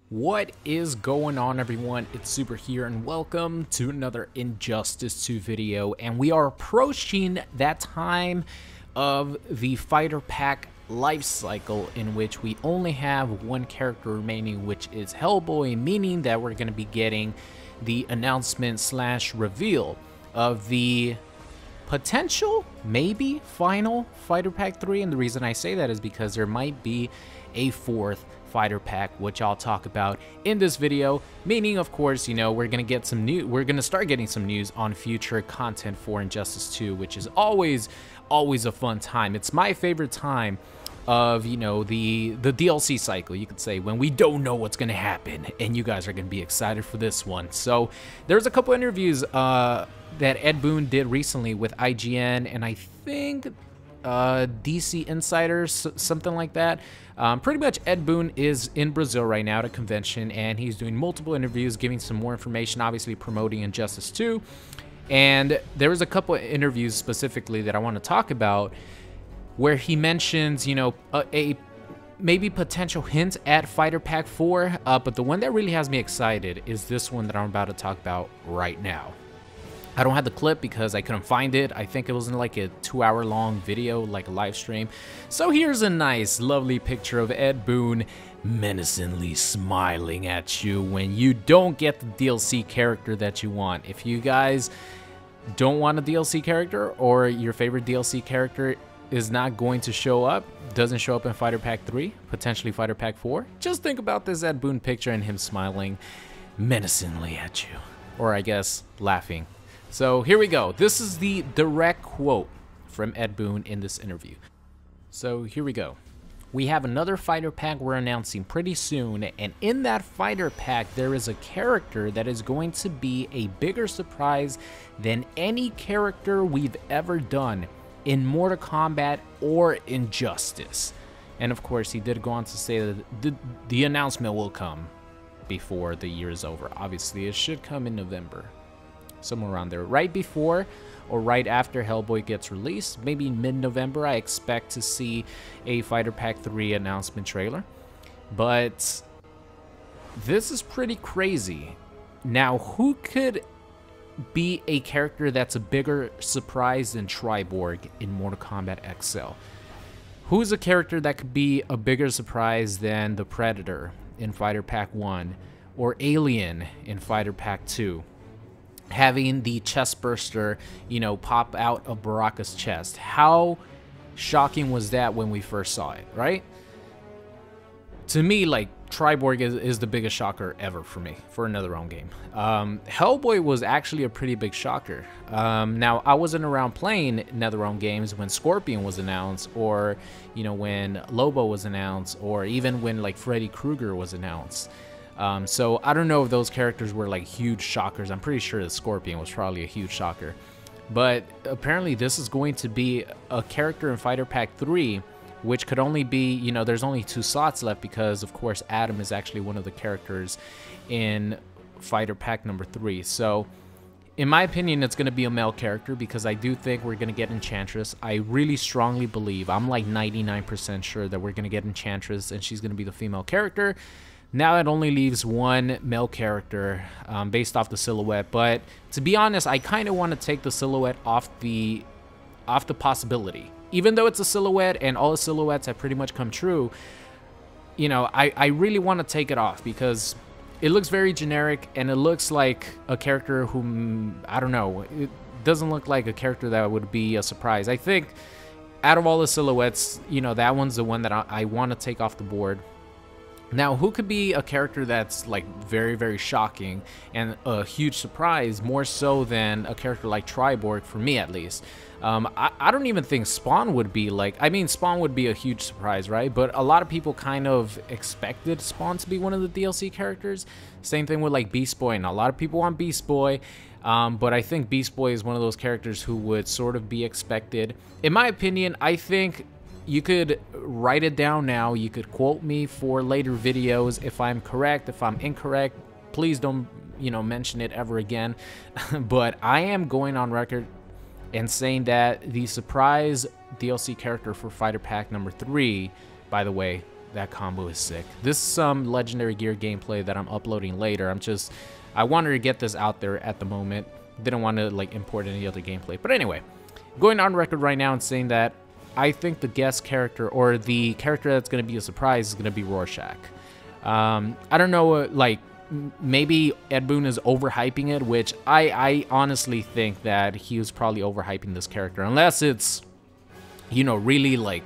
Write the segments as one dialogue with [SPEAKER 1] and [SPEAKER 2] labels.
[SPEAKER 1] What is going on, everyone? It's Super here, and welcome to another Injustice 2 video. And we are approaching that time of the fighter pack life cycle in which we only have one character remaining, which is Hellboy, meaning that we're going to be getting the announcement slash reveal of the potential, maybe final fighter pack 3. And the reason I say that is because there might be a fourth fighter pack, which I'll talk about in this video, meaning, of course, we're gonna get some new, we're gonna start getting some news on future content for Injustice 2, which is always a fun time. It's my favorite time of the DLC cycle, you could say, when we don't know what's gonna happen, and you guys are gonna be excited for this one. So there's a couple interviews that Ed Boon did recently with IGN, and I think DC Insiders, something like that. Pretty much Ed Boon is in Brazil right now at a convention, and he's doing multiple interviews, giving some more information, obviously promoting Injustice 2. And there was a couple of interviews specifically that I want to talk about where he mentions, a maybe potential hint at Fighter Pack 4, but the one that really has me excited is this one that I'm about to talk about right now. I don't have the clip because I couldn't find it. I think it was in like a 2-hour long video, like a live stream. So here's a nice, lovely picture of Ed Boon menacingly smiling at you when you don't get the DLC character that you want. If you guys don't want a DLC character, or your favorite DLC character is not going to show up, doesn't show up in Fighter Pack 3, potentially Fighter Pack 4, just think about this Ed Boon picture and him smiling menacingly at you. Or I guess laughing. So here we go. This is the direct quote from Ed Boon in this interview. So here we go. We have another fighter pack we're announcing pretty soon, and in that fighter pack there is a character that is going to be a bigger surprise than any character we've ever done in Mortal Kombat or Injustice. And of course he did go on to say that the announcement will come before the year is over. Obviously it should come in November. Somewhere around there, right before or right after Hellboy gets released, maybe mid-November. I expect to see a Fighter Pack 3 announcement trailer, but this is pretty crazy. Now, who could be a character that's a bigger surprise than Triborg in Mortal Kombat XL? Who's a character that could be a bigger surprise than the Predator in Fighter Pack 1 or Alien in Fighter Pack 2? Having the chest burster, pop out of Baraka's chest. How shocking was that when we first saw it, right? To me, like, Triborg is the biggest shocker ever for me for another own game. Hellboy was actually a pretty big shocker. Now, I wasn't around playing NetherRealm games when Scorpion was announced, or, when Lobo was announced, or even when, like, Freddy Krueger was announced. So I don't know if those characters were like huge shockers. I'm pretty sure the Scorpion was probably a huge shocker. But apparently this is going to be a character in Fighter Pack 3, which could only be, there's only 2 slots left because, of course, Adam is actually one of the characters in Fighter Pack number 3. So in my opinion, it's going to be a male character because I do think we're going to get Enchantress. I really strongly believe, I'm like 99% sure that we're going to get Enchantress and she's going to be the female character. Now it only leaves one male character based off the silhouette, but to be honest, I kind of want to take the silhouette off the possibility. Even though it's a silhouette and all the silhouettes have pretty much come true, I really want to take it off because it looks very generic and it looks like a character whom, I don't know, it doesn't look like a character that would be a surprise. I think out of all the silhouettes, that one's the one that I want to take off the board. Now, who could be a character that's like very, very shocking and a huge surprise, more so than a character like Triborg, for me at least? I don't even think Spawn would be like, I mean, Spawn would be a huge surprise, right? But a lot of people kind of expected Spawn to be one of the DLC characters. Same thing with like Beast Boy, and a lot of people want Beast Boy. But I think Beast Boy is one of those characters who would sort of be expected. In my opinion, I think you could write it down now. You could quote me for later videos if I'm correct. If I'm incorrect, please don't, mention it ever again. But I am going on record and saying that the surprise DLC character for Fighter Pack number 3, by the way, That combo is sick. This is some legendary gear gameplay that I'm uploading later. I wanted to get this out there at the moment. Didn't want to like import any other gameplay. But anyway, going on record right now and saying that I think the guest character, or the character that's going to be a surprise, is going to be Rorschach. I don't know, like, maybe Ed Boon is overhyping it, which I honestly think that he was probably overhyping this character. Unless it's, you know, really, like,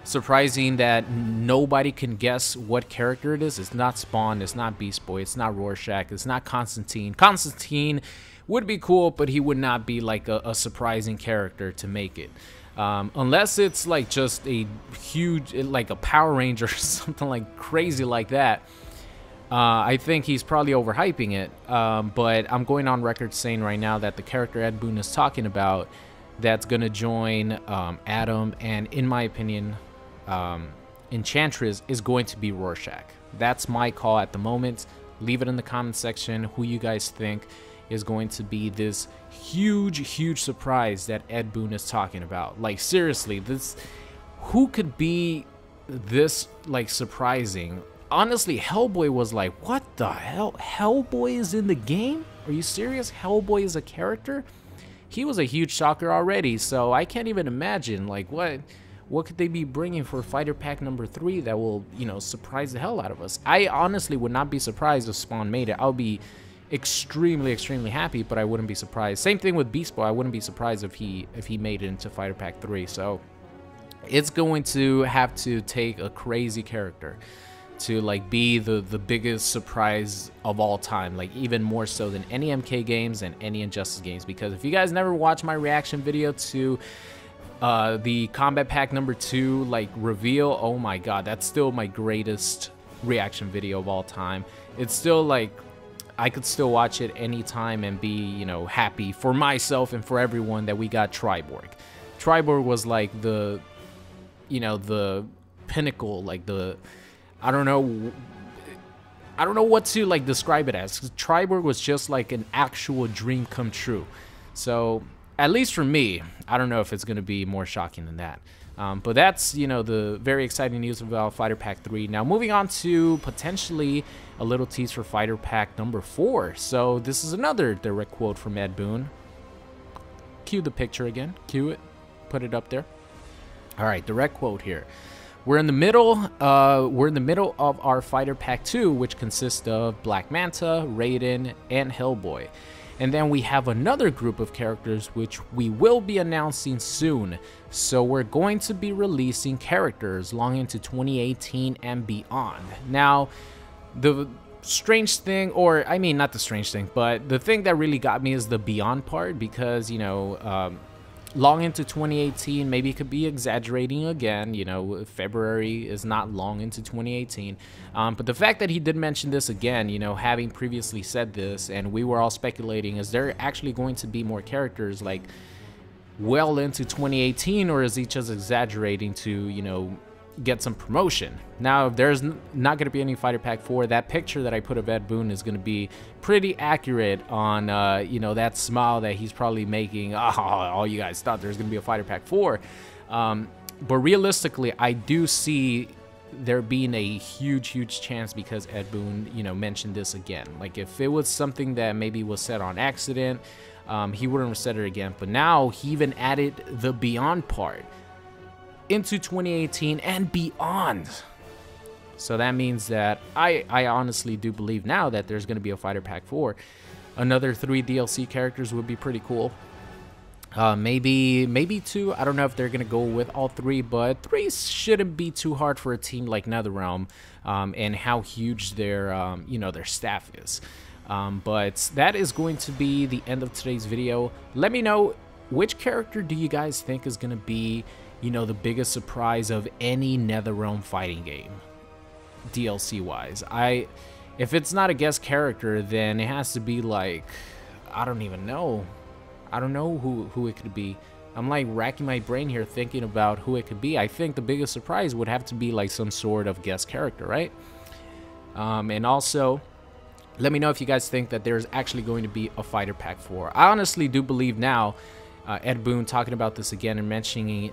[SPEAKER 1] surprising that nobody can guess what character it is. It's not Spawn, it's not Beast Boy, it's not Rorschach, it's not Constantine. Constantine would be cool, but he would not be, like, a surprising character to make it. Unless it's like just a huge, like a Power Ranger or something like crazy like that. I think he's probably overhyping it. But I'm going on record saying right now that the character Ed Boon is talking about that's going to join Adam, and in my opinion, Enchantress is going to be Rorschach. That's my call at the moment. Leave it in the comment section who you guys think is going to be this huge surprise that Ed Boon is talking about. Like, seriously, who could be this, like, surprising? Honestly, Hellboy was like, what the hell? Hellboy is in the game? Are you serious? Hellboy is a character? He was a huge shocker already, so I can't even imagine, like, what could they be bringing for Fighter Pack number 3 that will, you know, surprise the hell out of us? I honestly would not be surprised if Spawn made it. I'll be extremely happy, but I wouldn't be surprised. Same thing with Beast Boy. I wouldn't be surprised if he made it into Fighter Pack 3. So it's going to have to take a crazy character to like be the biggest surprise of all time, like even more so than any MK games and any Injustice games. Because if you guys never watched my reaction video to the Combat Pack number 2 like reveal, oh my god, that's still my greatest reaction video of all time. It's still like, I could still watch it anytime and be, you know, happy for myself and for everyone that we got Triborg. Triborg was like the, you know, the pinnacle, like the, I don't know what to like describe it as. Triborg was just like an actual dream come true. So at least for me, I don't know if it's going to be more shocking than that. But that's, you know, the very exciting news about Fighter Pack 3. Now, moving on to potentially a little tease for Fighter Pack number 4. So this is another direct quote from Ed Boon. Cue the picture again. Cue it. Put it up there. All right, direct quote here. We're in the middle of our Fighter Pack 2, which consists of Black Manta, Raiden, and Hellboy. And then we have another group of characters which we will be announcing soon. So we're going to be releasing characters long into 2018 and beyond. Now, the strange thing, or I mean not the strange thing, but the thing that really got me is the beyond part, because, you know, long into 2018, maybe it could be exaggerating again, you know, February is not long into 2018, but the fact that he did mention this again, you know, having previously said this, and we were all speculating, is there actually going to be more characters like well into 2018, or is he just exaggerating to, you know, get some promotion? Now, if there's not going to be any Fighter Pack 4, that picture that I put of Ed Boon is going to be pretty accurate on, you know, that smile that he's probably making. Oh, all you guys thought there's going to be a Fighter Pack 4. But realistically, I do see there being a huge chance, because Ed Boon, you know, mentioned this again. Like, if it was something that maybe was said on accident, he wouldn't have said it again. But now he even added the beyond part into 2018 and beyond. So that means that I honestly do believe now that there's going to be a Fighter Pack 4. Another 3 DLC characters would be pretty cool. Maybe 2. I don't know if they're going to go with all 3, but 3 shouldn't be too hard for a team like NetherRealm, and how huge their you know, their staff is. But that is going to be the end of today's video. Let me know, which character do you guys think is going to be, you know, the biggest surprise of any NetherRealm fighting game, DLC wise? If it's not a guest character, then it has to be like, I don't even know. I don't know who it could be. I'm like racking my brain here thinking about who it could be. I think the biggest surprise would have to be like some sort of guest character, right? And also, let me know if you guys think that there's actually going to be a Fighter Pack 4. I honestly do believe now Ed Boon talking about this again and mentioning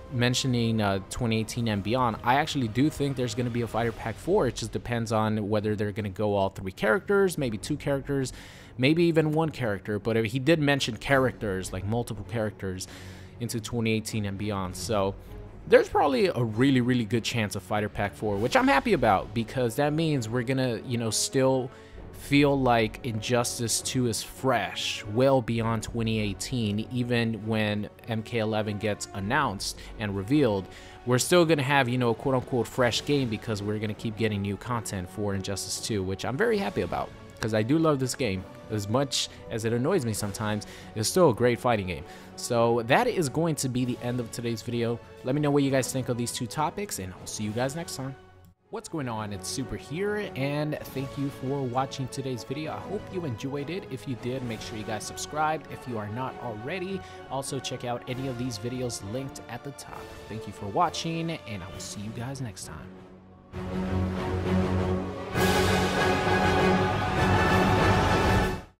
[SPEAKER 1] 2018 and beyond. I actually do think there's going to be a Fighter Pack 4. It just depends on whether they're going to go all 3 characters, maybe 2 characters, maybe even 1 character. But he did mention characters, like multiple characters, into 2018 and beyond. So there's probably a really good chance of Fighter Pack 4, which I'm happy about, because that means we're gonna, you know, still feel like Injustice 2 is fresh, well beyond 2018. Even when MK11 gets announced and revealed, we're still gonna have, you know, a quote-unquote fresh game, because we're gonna keep getting new content for Injustice 2, which I'm very happy about, because I do love this game. As much as it annoys me sometimes, it's still a great fighting game. So that is going to be the end of today's video. Let me know what you guys think of these 2 topics, and I'll see you guys next time. What's going on? It's Super here, and thank you for watching today's video. I hope you enjoyed it. If you did, make sure you guys subscribed if you are not already. Also, check out any of these videos linked at the top. Thank you for watching, and I will see you guys next time.